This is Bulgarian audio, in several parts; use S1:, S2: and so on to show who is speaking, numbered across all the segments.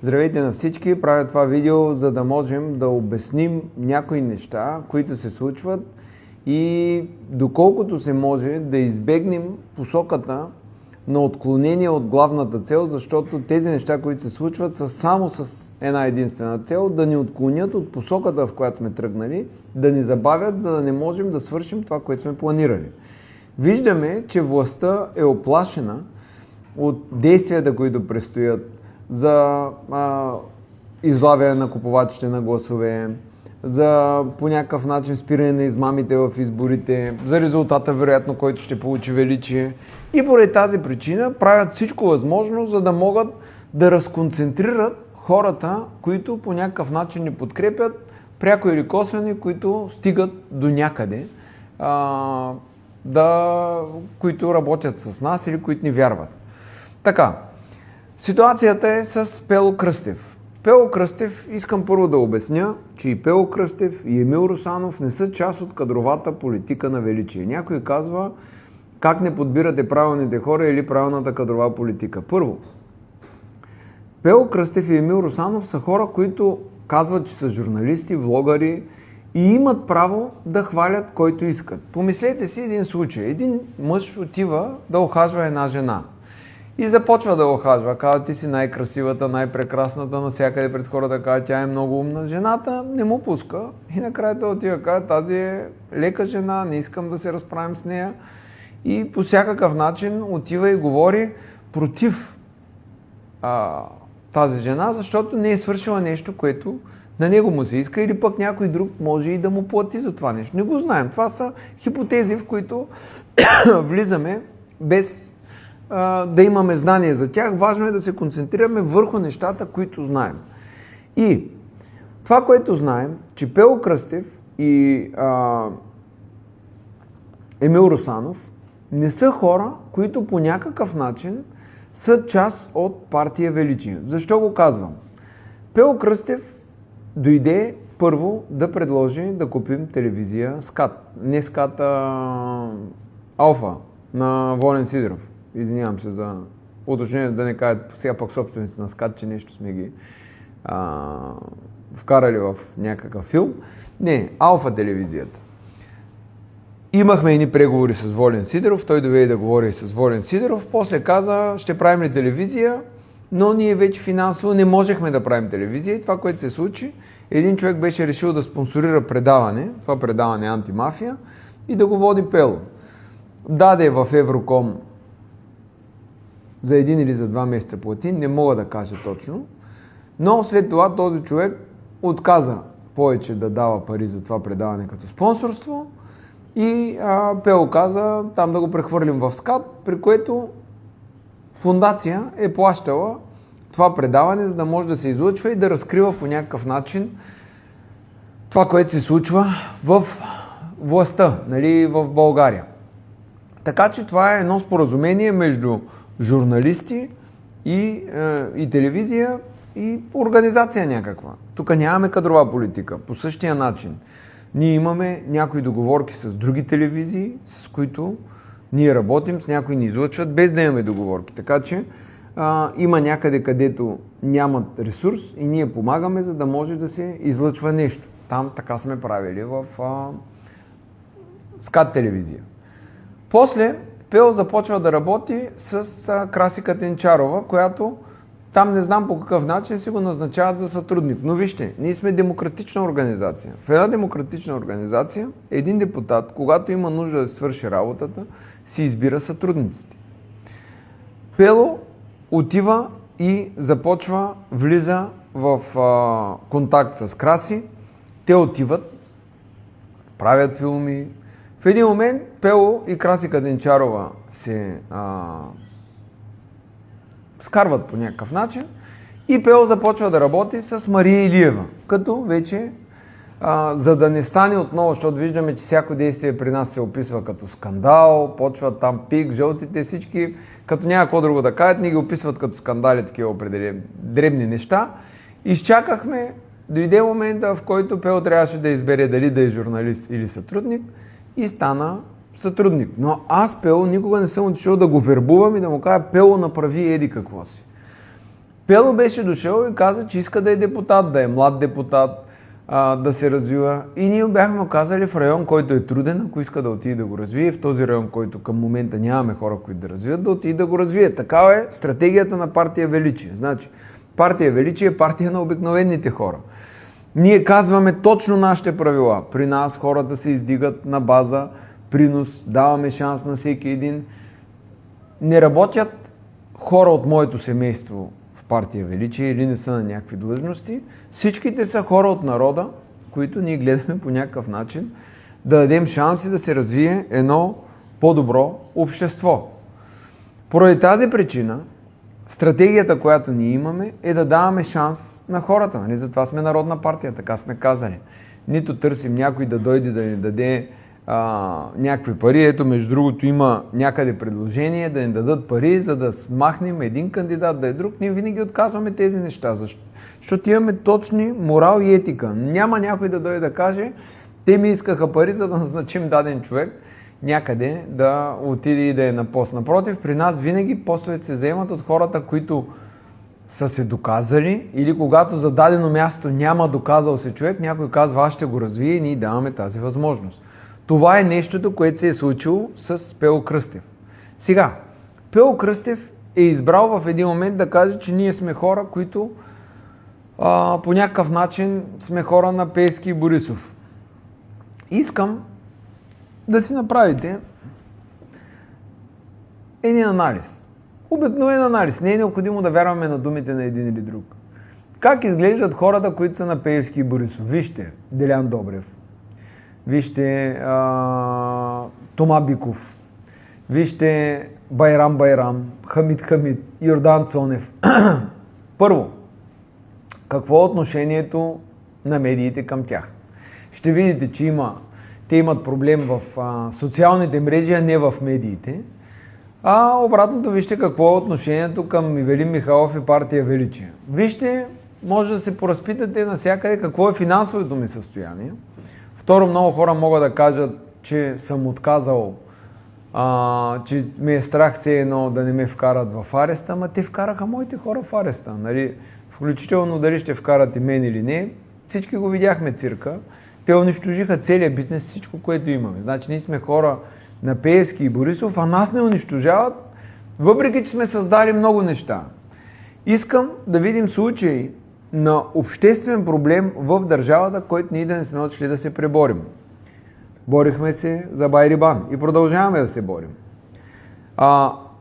S1: Здравейте на всички! Правя това видео, за да можем да обясним някои неща, които се случват и доколкото се може да избегнем посоката на отклонение от главната цел, защото тези неща, които се случват, са само с една единствена цел: да ни отклонят от посоката, в която сме тръгнали, да ни забавят, за да не можем да свършим това, което сме планирали. Виждаме, че властта е оплашена от действията, които предстоят за излавяне на купувачите на гласове, за по някакъв начин спиране на измамите в изборите, за резултата, вероятно, който ще получи Величие. И поради тази причина правят всичко възможно, за да могат да разконцентрират хората, които по някакъв начин ни подкрепят, пряко или косвено, които стигат до някъде, които работят с нас или които ни вярват. Така, ситуацията е с Пело Кръстев. Пело Кръстев, искам първо да обясня, че и Пело Кръстев, и Емил Русанов не са част от кадровата политика на Величие. Някой казва, как не подбирате правилните хора или правилната кадрова политика. Първо, Пело Кръстев и Емил Русанов са хора, които казват, че са журналисти, влогари и имат право да хвалят който искат. Помислете си един случай. Един мъж отива да ухажва една жена. И започва да ухажва. Казва, ти си най-красивата, най-прекрасната, навсякъде пред хората казва, тя е много умна. Жената не му пуска и накрая той отива, казва, тази е лека жена, не искам да се разправим с нея. И по всякакъв начин отива и говори против тази жена, защото не е свършила нещо, което на него му се иска, или пък някой друг може и да му плати за това нещо. Не го знаем. Това са хипотези, в които влизаме без да имаме знание за тях. Важно е да се концентрираме върху нещата, които знаем. И това, което знаем, че Пело Кръстев и Емил Русанов не са хора, които по някакъв начин са част от партия Величие. Защо го казвам? Пело Кръстев дойде първо да предложи да купим телевизия СКАТ. Не СКАТ, Алфа на Волен Сидеров. Извинявам се за уточнение, да не кажат сега пък собственици на СКАТ, че нещо сме ги вкарали в някакъв филм. Не, Алфа телевизията. Имахме едни преговори с Волен Сидеров, той доведе да говори с Волен Сидеров, после каза, ще правим ли телевизия, но ние вече финансово не можехме да правим телевизия и това, което се случи, един човек беше решил да спонсорира предаване, това предаване Антимафия, и да го води Пело. Даде в Евроком за 1 или за 2 месеца плати, не мога да кажа точно, но след това този човек отказа повече да дава пари за това предаване като спонсорство и Пело каза там да го прехвърлим в СКАТ, при което фондация е плащала това предаване, за да може да се излъчва и да разкрива по някакъв начин това, което се случва в властта, нали, в България. Така че това е едно споразумение между журналисти и телевизия и организация някаква. Тук нямаме кадрова политика. По същия начин ние имаме някои договорки с други телевизии, с които ние работим, с някои ни излъчват, без да имаме договорки. Така че има някъде, където нямат ресурс и ние помагаме, за да може да се излъчва нещо. Там така сме правили в СКАТ телевизия. После Пело започва да работи с Краси Катенчарова, която там не знам по какъв начин си го назначават за сътрудник. Но вижте, ние сме демократична организация. В една демократична организация един депутат, когато има нужда да свърши работата, си избира сътрудниците. Пело отива и влиза в контакт с Краси. Те отиват, правят филми. В един момент Пело и Краси Катенчарова се скарват по някакъв начин и Пело започва да работи с Мария Илиева, като вече, за да не стане отново, защото виждаме, че всяко действие при нас се описва като скандал, почват там пик, жълтите, всички, като няма какво друго да кажат, ни ги описват като скандали, такива определени дребни неща. Изчакахме, дойде момента, в който Пело трябваше да избере дали да е журналист или сътрудник и стана сътрудник. Но аз Пело никога не съм отишъл да го вербувам и да му кажа, Пело, направи еди какво си. Пело беше дошъл и каза, че иска да е депутат, да е млад депутат, да се развива. И ние бяхме му казали в район, който е труден, ако иска да отиде да го развие, в този район, който към момента нямаме хора, които да развият, да отиде да го развие. Такава е стратегията на партия Величие. Значи, партия Величие е партия на обикновените хора. Ние казваме точно нашите правила. При нас хората се издигат на база принос, даваме шанс на всеки един. Не работят хора от моето семейство в партия Величие или не са на някакви длъжности. Всичките са хора от народа, които ние гледаме по някакъв начин да дадем шанси да се развие едно по-добро общество. Поради тази причина, стратегията, която ние имаме, е да даваме шанс на хората. Нали? Затова сме народна партия, така сме казали. Нито търсим някой да дойде да ни даде някакви пари. Ето, между другото, има някъде предложение да ни дадат пари, за да смахнем един кандидат да е друг. Ние винаги отказваме тези неща, защото имаме точни морал и етика. Няма някой да дойде да каже, те ми искаха пари, за да назначим даден човек някъде да отиде и да е на пост. Напротив, при нас винаги постовете се заемат от хората, които са се доказали, или когато за дадено място няма доказал се човек, някой казва, аз ще го развие и ние даваме тази възможност. Това е нещото, което се е случило с Пело Кръстев. Сега, Пело Кръстев е избрал в един момент да каже, че ние сме хора, които по някакъв начин сме хора на Пеевски и Борисов. Искам да си направите един анализ. Обикновен анализ. Не е необходимо да вярваме на думите на един или друг. Как изглеждат хората, които са на Пеевски и Борисов? Вижте Делян Добрев. Вижте Тома Биков. Вижте Байрам Байрам, Хамид Хамид, Йордан Цонев. Първо, какво е отношението на медиите към тях? Ще видите, че те имат проблем в социалните мрежи, а не в медиите. А обратното, вижте какво е отношението към Ивелин Михайлов и партия Величие. Вижте, може да се поразпитате навсякъде какво е финансовото ми състояние. Второ, много хора могат да кажат, че съм отказал, че ме е страх все едно да не ме вкарат в ареста, ама те вкараха моите хора в ареста. Нали? Включително дали ще вкарат и мен или не, всички го видяхме цирка. Те унищожиха целият бизнес, всичко, което имаме. Значи ние сме хора на Пеевски и Борисов, а нас не унищожават, въпреки че сме създали много неща. Искам да видим случаи на обществен проблем в държавата, който ние да не сме отшли да се преборим. Борихме се за Байрибан и продължаваме да се борим.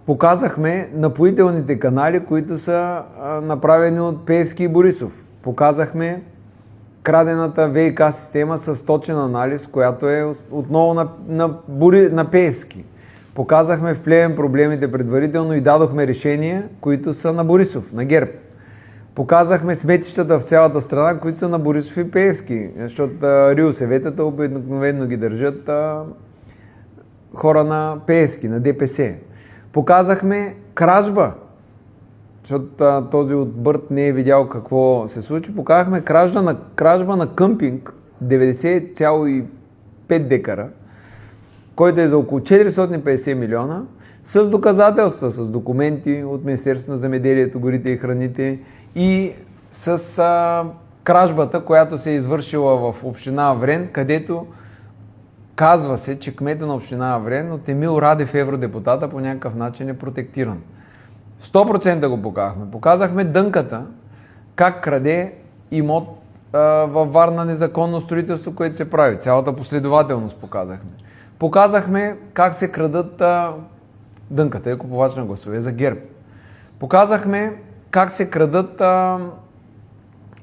S1: Показахме напоителните канали, които са направени от Пеевски и Борисов. Показахме крадената ВИК система с точен анализ, която е отново на Пеевски. Показахме в Плевен проблемите предварително и дадохме решения, които са на Борисов, на ГЕРБ. Показахме сметищата в цялата страна, които са на Борисов и Пеевски, защото РИОСВ-тата обикновено ги държат хора на Пеевски, на ДПС. Показахме кражба, защото този от Бърт не е видял какво се случи. Показахме кражба на къмпинг 90,5 декара, който е за около 450 милиона, с доказателства, с документи от Министерството на земеделието, горите и храните и с кражбата, която се е извършила в община Аврен, където казва се, че кмета на община Аврен от Емил Радев, евродепутата, по някакъв начин е протектиран. 100% го показахме. Показахме Дънката, как краде имот във Варна незаконно строителство, което се прави. Цялата последователност показахме. Показахме как се крадат Дънката е купувач на гласове за ГЕРБ. Показахме как се крадат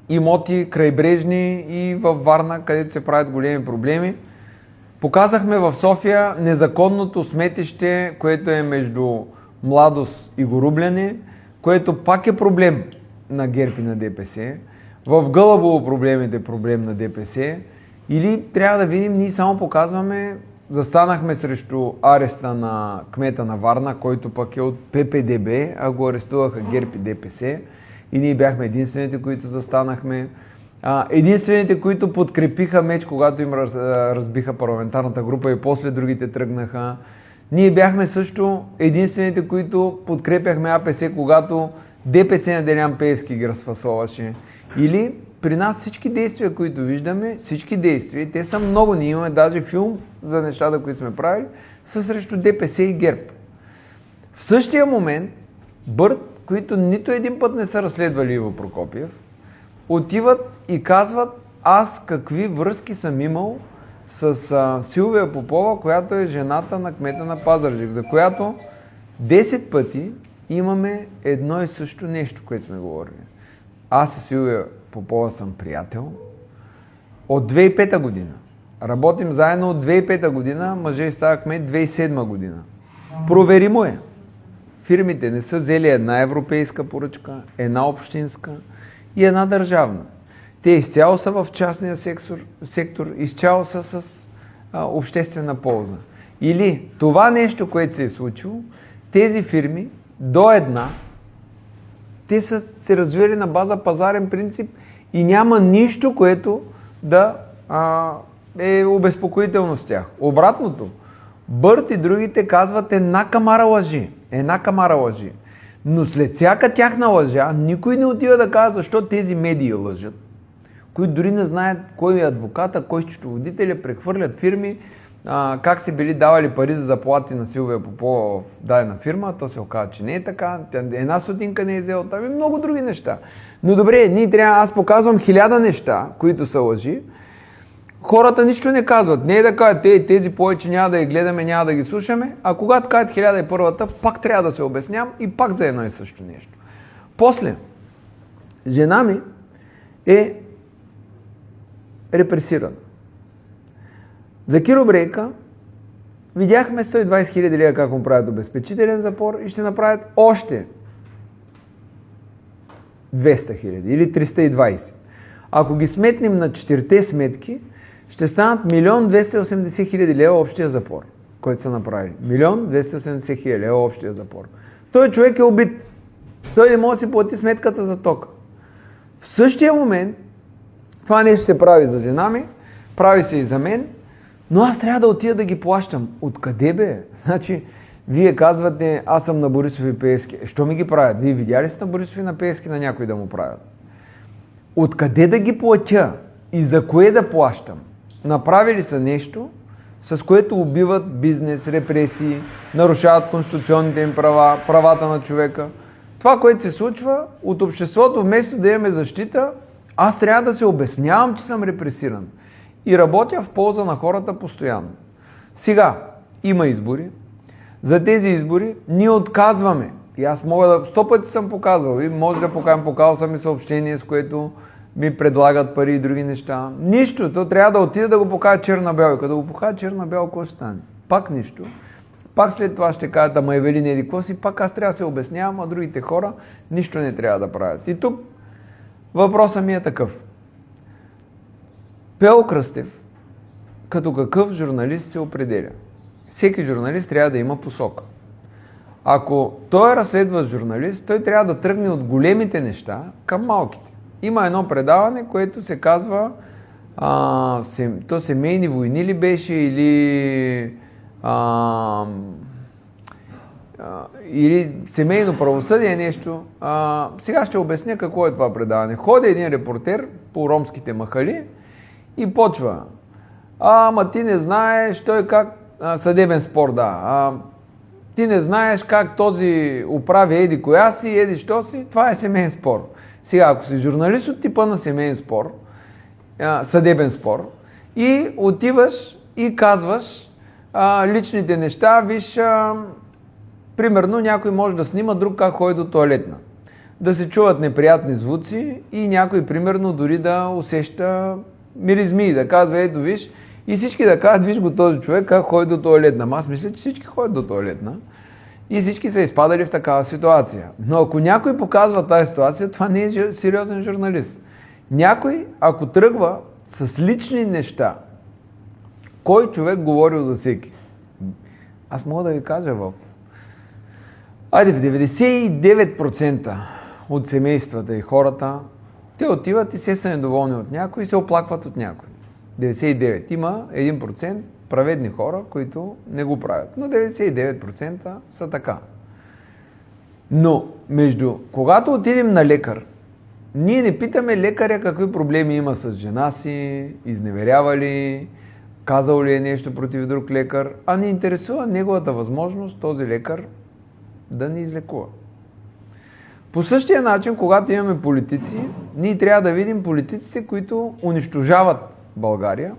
S1: имоти крайбрежни и във Варна, където се правят големи проблеми. Показахме в София незаконното сметище, което е между Младост и Горубляне, което пак е проблем на ГЕРБ и на ДПС. В Гълъбово проблем на ДПС. Или трябва да видим, ние само показваме, застанахме срещу ареста на кмета на Варна, който пък е от ППДБ, а го арестуваха ГЕРБ и ДПС. И ние бяхме единствените, които застанахме. Единствените, които подкрепиха меч, когато им разбиха парламентарната група и после другите тръгнаха. Ние бяхме също единствените, които подкрепяхме АПС, когато ДПС на Делян Пеевски ги разфасоваше. Или при нас всички действия, които виждаме, всички действия, те са много, ние имаме даже филм за нещата, които сме правили, са срещу ДПС и ГЕРБ. В същия момент Бърт, които нито един път не са разследвали Иво Прокопиев, отиват и казват аз какви връзки съм имал с Силвия Попова, която е жената на кмета на Пазарджик, за която 10 пъти имаме едно и също нещо, което сме говорили. Аз с Силвия Попова съм приятел от 2005 година. Работим заедно от 2005 година, мъже става кмет 2007 година. Проверимо е. Фирмите не са взели една европейска поръчка, една общинска и една държавна. Те изцяло са в частния сектор, изцяло са с обществена полза. Или това нещо, което се е случило, тези фирми до една, те са се развили на база пазарен принцип и няма нищо, което да е обезпокоително с тях. Обратното, Бърт и другите казват една камара лъжи. Но след всяка тяхна лъжа, никой не отива да казва защо тези медии лъжат, които дори не знаят кой е адвоката, кой счетоводителя, прехвърлят фирми, как се били давали пари за заплати на Силвия Попова в дадена фирма, то се оказа, че не е така, една стотинка не е взела там и много други неща. Но добре, аз показвам 1000 неща, които са лъжи, хората нищо не казват. Не е да кажат, тези повече няма да ги гледаме, няма да ги слушаме, а когато кажат 1001-та, пак трябва да се обяснявам и пак за едно и също нещо. После, жена ми е репресирана. За Киро Брейка видяхме 120 000 лева как му правят обезпечителен запор и ще направят още 200 000 или 320. Ако ги сметнем на 4-те сметки, ще станат 1 280 000 лева общия запор, който са направили. 1 280 000 лева общия запор. Той човек е убит. Той не може да си плати сметката за тока. В същия момент това нещо се прави за жена ми, прави се и за мен, но аз трябва да отида да ги плащам. Откъде бе? Значи, вие казвате, аз съм на Борисов и Пеевски. Що ми ги правят? Вие видяли сте на Борисов и на Пеевски на някой да му правят? Откъде да ги платя? И за кое да плащам? Направили са нещо, с което убиват бизнес, репресии, нарушават конституционните им права, правата на човека. Това, което се случва от обществото, вместо да имаме защита, аз трябва да се обяснявам, че съм репресиран. И работя в полза на хората постоянно. Сега има избори. За тези избори ние отказваме. И аз мога да... 100 пъти съм показвал. И може да покажем, показал съм и съобщение, с което ми предлагат пари и други неща. Нищо. То трябва да отида да го покажа черна-бяло. И като го покажа черна-бяло, какво ще стане? Пак нищо. Пак след това ще кажат, ама Евелин еди какво си, пак аз трябва да се обяснявам, а другите хора нищо не трябва да правят. И тук въпросът ми е такъв. Пео Кръстев, като какъв журналист се определя? Всеки журналист трябва да има посока. Ако той е разследващ журналист, той трябва да тръгне от големите неща към малките. Има едно предаване, което се казва то семейни войни ли беше или семейно правосъдие нещо. Сега ще обясня какво е това предаване. Ходи един репортер по ромските махали и почва. Ама ти не знаеш, той как... съдебен спор, да. Ти не знаеш как този управи еди коя си, еди що си. Това е семейен спор. Сега, ако си журналист от типа на семейен спор, съдебен спор, и отиваш и казваш личните неща, виж, примерно някой може да снима друг как ходи до тоалетна. Да се чуват неприятни звуци и някой, примерно, дори да усеща миризми, да казва, ето виж, и всички да кажат, виж го този човек как ходи до тоалетна. Аз мисля, че всички ходят до тоалетна и всички са изпадали в такава ситуация. Но ако някой показва тази ситуация, това не е сериозен журналист. Някой, ако тръгва с лични неща, кой човек говорил за всеки? Аз мога да ви кажа в 99% от семействата и хората, те отиват и се са недоволни от някой и се оплакват от някой. 99. Има 1% праведни хора, които не го правят. Но 99% са така. Но когато отидем на лекар, ние не питаме лекаря какви проблеми има с жена си, изневерява ли, казал ли е нещо против друг лекар, а ни интересува неговата възможност този лекар да ни излекува. По същия начин, когато имаме политици, ние трябва да видим политиците, които унищожават България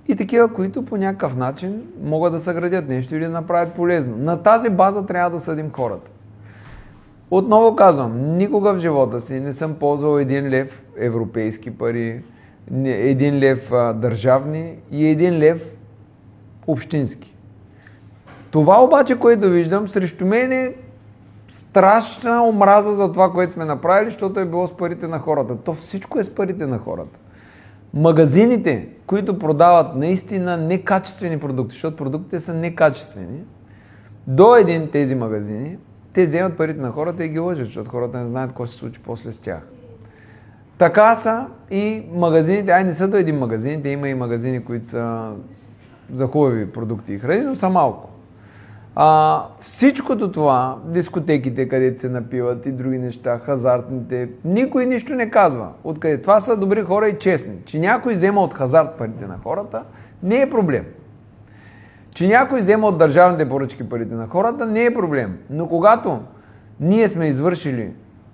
S1: и такива, които по някакъв начин могат да съградят нещо или да направят полезно. На тази база трябва да съдим хората. Отново казвам, никога в живота си не съм ползвал 1 лев европейски пари, 1 лев държавни и 1 лев общински. Това обаче, което виждам, срещу мен е страшна омраза за това, което сме направили, защото е било с парите на хората. То всичко е с парите на хората. Магазините, които продават наистина некачествени продукти, защото продуктите са некачествени, до един тези магазини, те вземат парите на хората и ги лъжат, защото хората не знаят какво се случи после с тях. Така са и магазините, не са до един магазин, има и магазини, които са за хубави продукти и храни, но са малко. Всичкото това, дискотеките, където се напиват и други неща, хазартните, никой нищо не казва. Откъде? Това са добри хора и честни. Че някой взема от хазарт парите на хората, не е проблем. Че някой взема от държавните поръчки парите на хората, не е проблем. Но когато ние сме извършили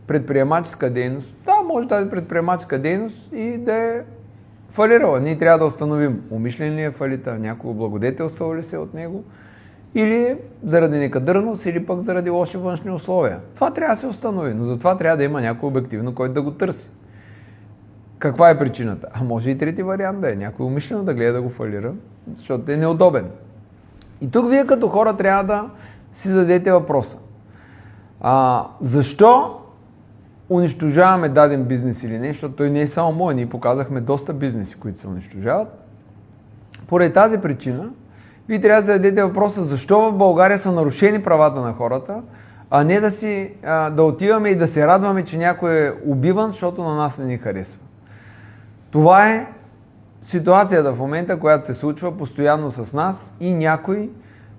S1: предприемаческа дейност, да, може тази предприемаческа дейност и да е фалирала. Ние трябва да установим умишлен ли е фалита, някой облагодетелствал ли се от него, или заради некадърност, или пък заради лоши външни условия. Това трябва да се установи, но затова трябва да има някой обективно, който да го търси. Каква е причината? Може и трети вариант да е. Някой умишлено да гледа да го фалира, защото е неудобен. И тук вие като хора трябва да си зададете въпроса. Защо унищожаваме даден бизнес или не? Защото той не е само мой. Ние показахме доста бизнеси, които се унищожават. Поради тази причина, вие трябва да зададете въпроса защо в България са нарушени правата на хората, а не да отиваме и да се радваме, че някой е убиван, защото на нас не ни харесва. Това е ситуацията в момента, която се случва постоянно с нас и някой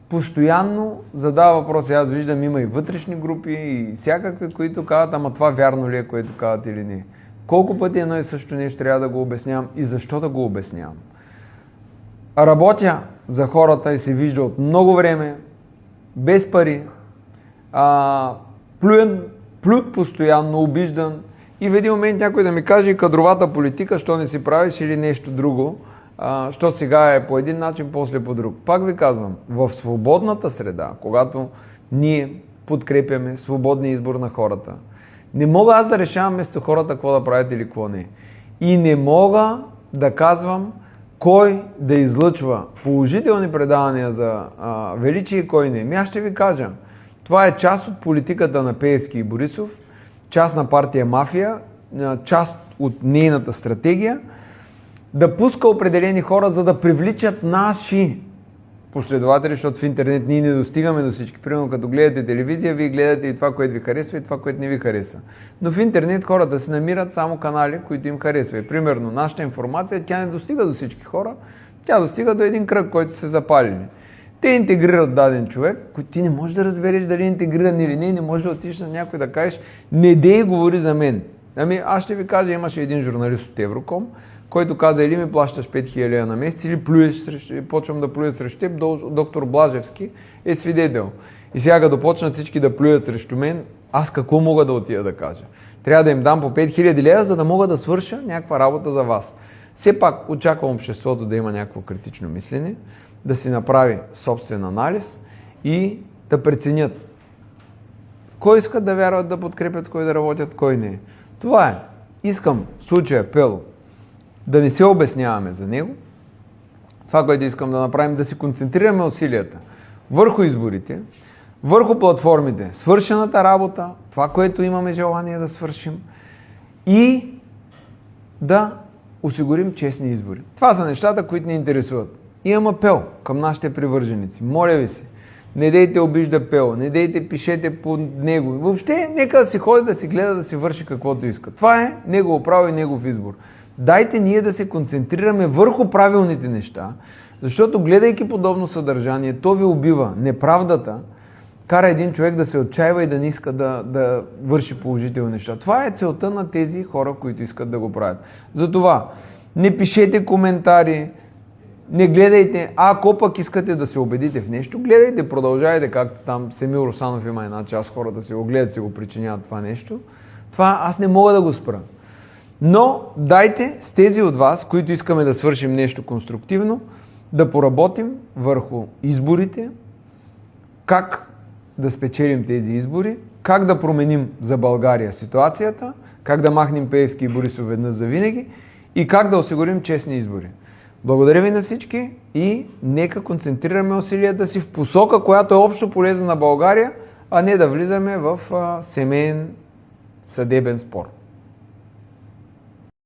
S1: постоянно задава въпроси. Аз виждам, има и вътрешни групи и всякакви, които казват, ама това вярно ли е, което казват или не. Колко пъти едно и също нещо трябва да го обяснявам и защо да го обяснявам. Работя за хората и се вижда от много време, без пари, плют постоянно, обиждан и в един момент някой да ми каже кадровата политика, що не си правиш или нещо друго, що сега е по един начин, после по друг. Пак ви казвам, в свободната среда, когато ние подкрепяме свободния избор на хората, не мога аз да решавам вместо хората какво да правят или какво не. И не мога да казвам кой да излъчва положителни предавания за величие и кой не. Аз ще ви кажа, това е част от политиката на Пеевски и Борисов, част на партия Мафия, част от нейната стратегия, да пуска определени хора, за да привличат наши последователи, защото в интернет ние не достигаме до всички. Примерно като гледате телевизия, вие гледате и това, което ви харесва, и това, което не ви харесва. Но в интернет хората се намират само канали, които им харесва. И примерно нашата информация, тя не достига до всички хора, тя достига до един кръг, който се запалили. Те интегрират даден човек, който ти не можеш да разбереш дали е интегриран или не можеш да отидеш на някой да кажеш, не дей говори за мен. Аз ще ви кажа, имаше един журналист от Евроком, който каза, или ми плащаш 5000 лева на месец, или почвам да плюя срещу теб, доктор Блажевски е свидетел. И сега като почнат всички да плюят срещу мен, аз какво мога да отида да кажа? Трябва да им дам по 5000 лева, за да мога да свърша някаква работа за вас. Все пак очаквам обществото да има някакво критично мислене, да си направи собствен анализ и да преценят кой искат да вярват, да подкрепят, кой да работят, кой не. Това е. Искам в случая Пело да не се обясняваме за него. Това, което искам да направим, да си концентрираме усилията върху изборите, върху платформите, свършената работа, това, което имаме желание да свършим и да осигурим честни избори. Това са нещата, които ни интересуват. Имам апел към нашите привърженици. Моля ви се, не дейте обижда Пело, не дейте пишете по него. Въобще, нека да си ходи, да си гледа, да си върши каквото иска. Това е негово право и негов избор. Дайте ние да се концентрираме върху правилните неща, защото гледайки подобно съдържание, то ви убива. Неправдата, кара един човек да се отчаива и да не иска да върши положителни неща. Това е целта на тези хора, които искат да го правят. Затова не пишете коментари, не гледайте, ако пък искате да се убедите в нещо, гледайте, продължайте, както там Семил Русанов има една част хората си го гледат, си го причиняват това нещо. Това аз не мога да го спра. Но дайте с тези от вас, които искаме да свършим нещо конструктивно, да поработим върху изборите, как да спечелим тези избори, как да променим за България ситуацията, как да махнем Пеевски и Борисов веднъж за винаги и как да осигурим честни избори. Благодаря ви на всички и нека концентрираме усилията си в посока, която е общо полезна на България, а не да влизаме в семейен съдебен спор.